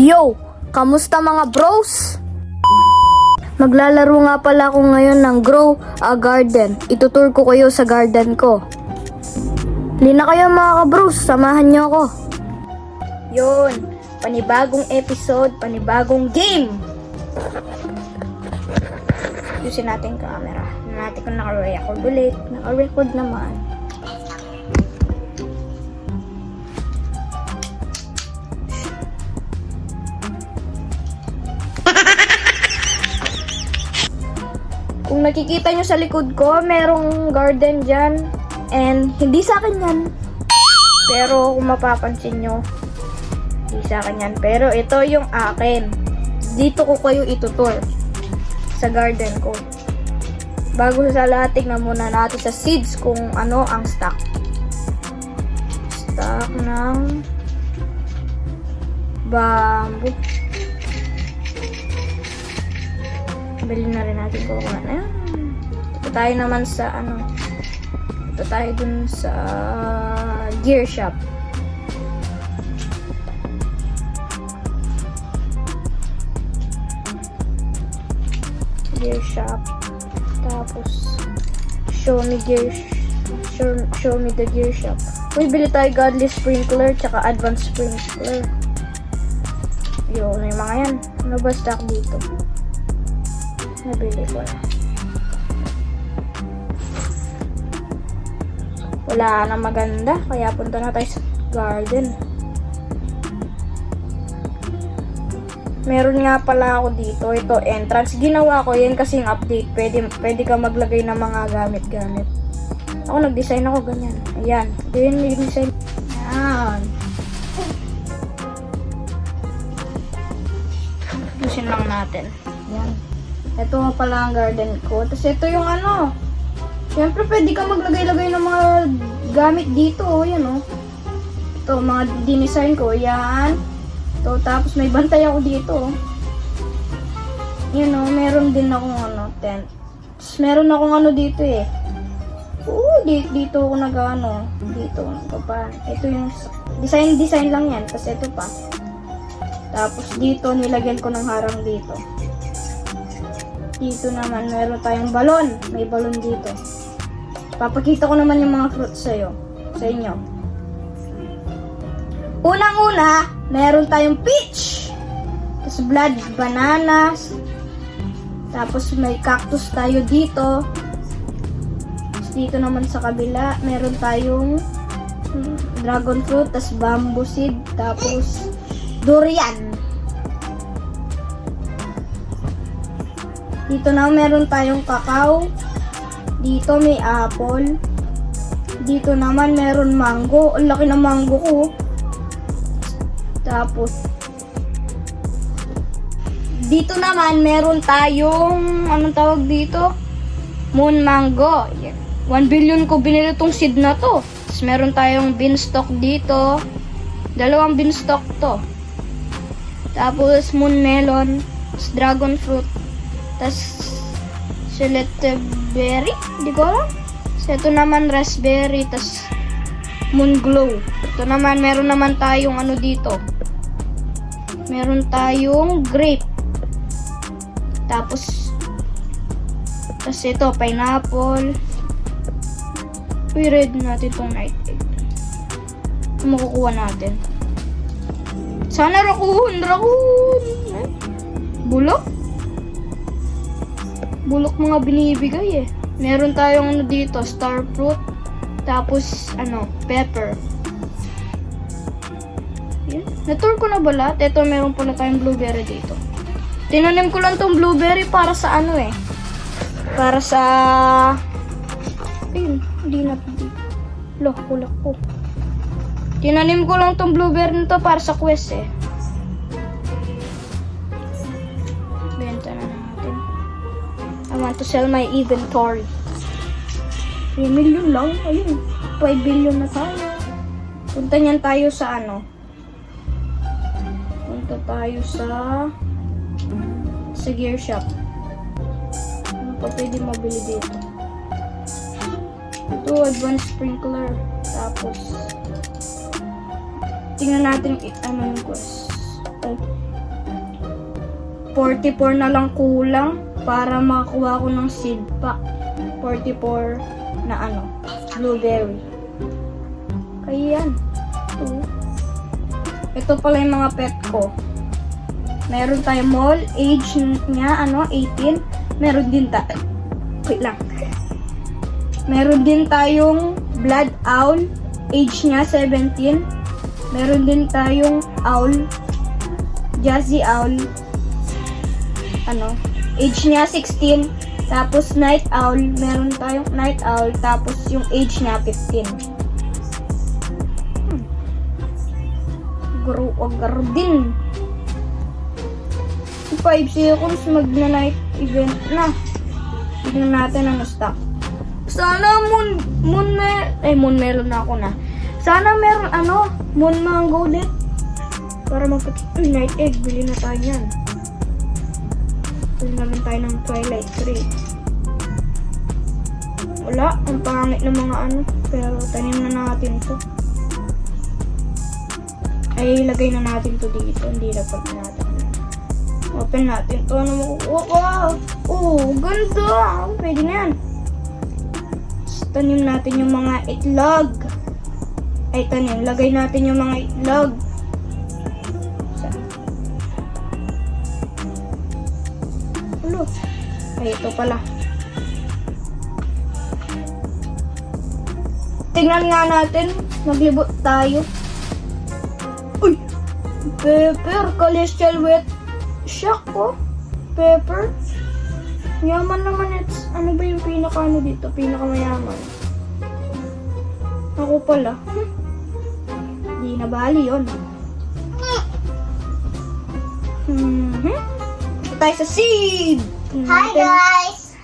Yo! Kamusta mga bros? Maglalaro nga pala ako ngayon ng Grow a Garden. Itutur ko kayo sa garden ko. Lina kayo mga kabros, samahan nyo ako. Yun, panibagong episode, panibagong game. Yusin natin yung camera. Tignan natin kung naka-record ulit. Naka-record naman. Kung nakikita nyo sa likod ko, merong garden dyan. And hindi sa akin yan. Pero kung mapapansin nyo, hindi sa akin yan. Pero ito yung akin. Dito ko kayo itutur sa garden ko. Bago sa lahat, tignan muna natin sa seeds kung ano ang stock. Stock ng bamboo. Bilhin na rin natin coconut. Ayan. Ito tayo naman sa ano. Ito tayo dun sa gear shop. Gear shop. Tapos show me the gear shop. Uy, bili tayo godly sprinkler tsaka advanced sprinkler. Yun, yung mga yan. Ano ba stock dito? Nabili ko na. Wala na maganda, kaya punta na tayo sa garden. Meron nga pala ako dito, ito entrance. Ginawa ko yan kasi yung update. Pwede ka maglagay ng mga gamit-gamit. Ako nag-design ako ganyan. Ayan, ito yung design. Ayan. Pusin lang natin. Ayan. Ito nga pala ang garden ko. Tapos ito yung ano. Siyempre pwede ka maglagay-lagay ng mga gamit dito. Yan o. Ito mga dinesign ko. Yan. Ito. Tapos may bantay ako dito. Yan o. Meron din akong ano. Tent. Tapos meron akong ano dito eh. Dito ako nag-ano. Dito. Ito yung design lang yan. Tapos ito pa. Tapos dito nilagyan ko ng harang dito. Dito naman, meron tayong balon. May balon dito. Papakita ko naman yung mga fruits sa'yo. Sa inyo. Unang-una, meron tayong peach. Tapos blood, bananas. Tapos may cactus tayo dito. Tapos dito naman sa kabila, meron tayong dragon fruit. Tapos bamboo seed. Tapos durian. Dito na meron tayong kakao. Dito may apple. Dito naman meron mango. Ang laki ng mango ko. Tapos dito naman meron tayong anong tawag dito? Moon mango. 1 billion ko binili tong seed na to. Tapos meron tayong beanstalk dito. 2 beanstalk to. Tapos moon melon. Tapos dragon fruit. Tapos, berry, hindi ko alam. So, ito naman, raspberry, tapos, moon glow. Ito naman, meron naman tayong ano dito. Meron tayong grape. Tapos ito, pineapple. Uy, red natin itong nightshade. Ano makukuha natin? Sana raccoon! Bulok? Bulok mga binibigay eh. Meron tayong ano dito, star fruit. Tapos, pepper. Yan. Natour ko na ba lahat? Ito, meron pala tayong blueberry dito. Tinanim ko lang tong blueberry para sa para sa... Ayun, hindi na dito. Kulak ko. Tinanim ko lang tong blueberry nito para sa quest eh. Benta na natin. I want to sell my inventory. 3 million lang. Ayun. 5 billion na tayo. Punta niyan tayo sa Punta tayo sa gear shop. Ano pa pwede mabili dito? Ito, advanced sprinkler. Tapos, tingnan natin yung quest. 44 na lang kulang para makakuha ko ng seed pack. 44 na blueberry. Kaya yan. Ito pala yung mga pet ko. Meron tayong mole, age niya 18. Meron din wait lang. Meron din tayong blood owl, age niya 17. Meron din tayong owl, jazzy owl, age niya 16. Tapos night owl, meron tayong night owl, tapos yung age niya 15. Grow a garden. 5 seconds magna-night event na. Tignan natin ang stock. Sana moon melon na ako na. Sana meron moon mango ulit. Para night egg, bili na tayo yan. Bili naman tayo ng Twilight Tree. Wala, ang pangit ng mga pero tanim na natin to. Ay, ilagay na natin to dito, hindi na pag natin. Open natin to, makukuha ko? Oh, ganda! Pwede na yan. Tanim natin yung mga itlog. Ay, lagay natin yung mga itlog. Ay, ito pala. Tingnan nga natin. Maglibot tayo. Uy! Pepper. Celestial wet shock ko. Pepper. Yaman naman. Ano ba yung dito? Pinakamayaman. Ako pala. Di na bali yun. Ito tayo sa seed. Hi guys!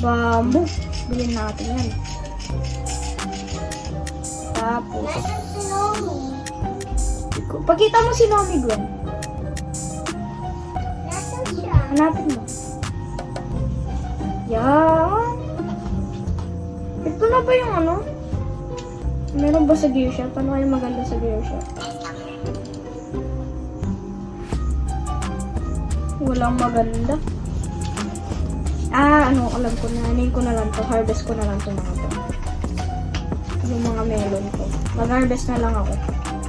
Bamboo. Bilhin natin yan. Tapos, Nasaan si Nomi? pakita mo si Nomi, Gwen. Nasaan siya? Hanapin mo. Yan. Ito na ba yung Meron ba sa gear shop? Paano kayo maganda sa gear shop? Walang maganda. Alam ko na. Hanin ko na lang to. Harvest ko na lang to mga to. Yung mga melon ko. Mag-harvest na lang ako.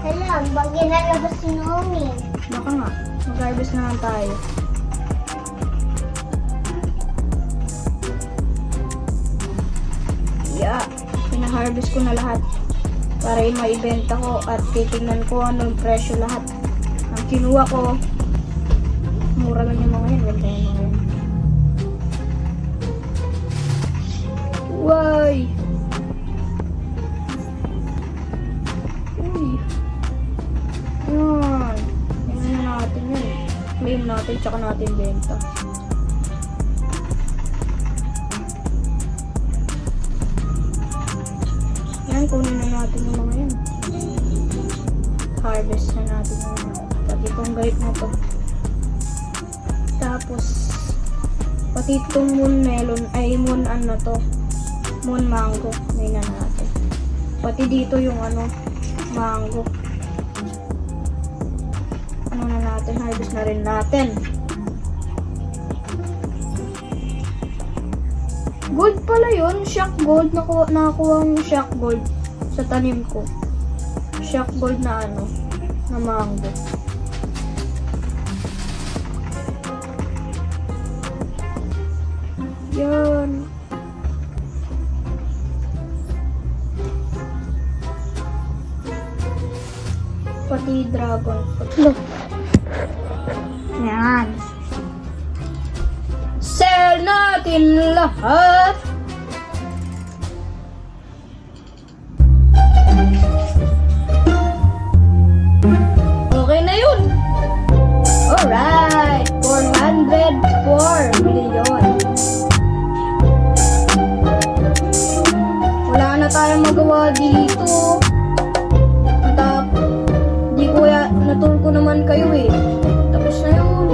Alam, bag ginalabas si Nomi. Baka nga. Mag-harvest na lang tayo. Yeah. Pina-harvest ko na lahat. Para yung maibenta ko at titingnan ko anong presyo lahat. Ang kinuha ko, mura lang yung mga yan. Ganda yung mga yan. Why? Uy. Yan. Tingnan na natin yan. Claim natin, tsaka natin benta. Yan, kunin na natin yung mga yan. Harvest na natin yung mga. Pati itong guide na to. Tapos, pati itong moon melon, ay moon moon mango, may na natin. Pati dito yung mango. Na natin, harvest na rin natin. Gold pala yun, shock gold. Nakakuha ang shock gold sa tanim ko. Shock gold na na mango. Yan. Pati dragon fruit. Look. Yan. Sell natin lahat. Okay na yun. Alright. 404 million. Wala na tayong magawa dito. Natur ko naman kayo Tapos na yun.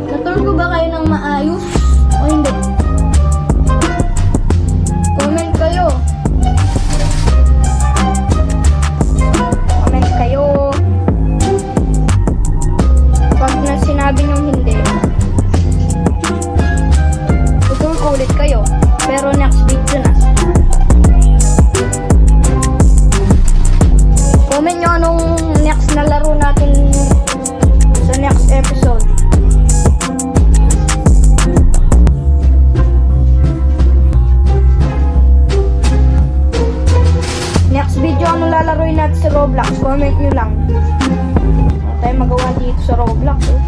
Natur ko ba kayo ng maayos? O hindi? Comment kayo. tayong magawa dito sa Roblox. Oh.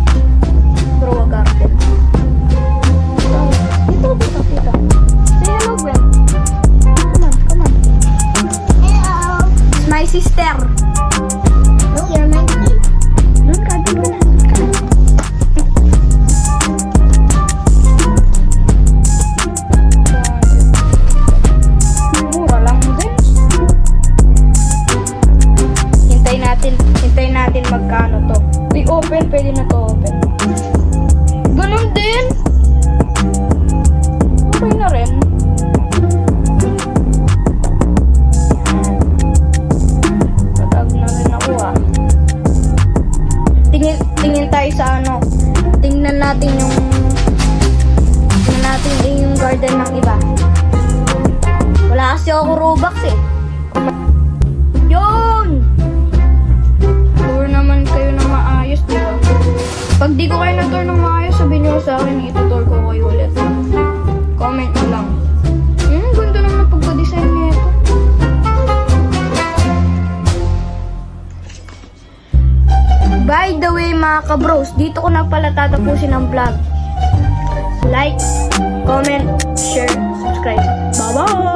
Grow a garden. Dito. Say hello, Gwen. Come on. Hello. It's my sister. No, you're my kid. Doon ka na. Mura lang din. Hintayin natin magkano to. I-open, pwede na to open. Ganun din. Okay na rin. Patag na rin ako ah. Tingin tayo sa ano. Tingnan natin yung garden ng iba. Wala kasi ako Robux eh. Yun! Tour naman kayo ng maayos, di ba? Pag di ko kayo na-tour ng maayos, sabihin nyo sa akin, itutour ko kayo ulit. Comment nyo lang. Ganda naman ang pagka-design nito. By the way mga kabros, dito ko na pala tatapusin ang vlog. Like, comment, share, subscribe. Bye-bye!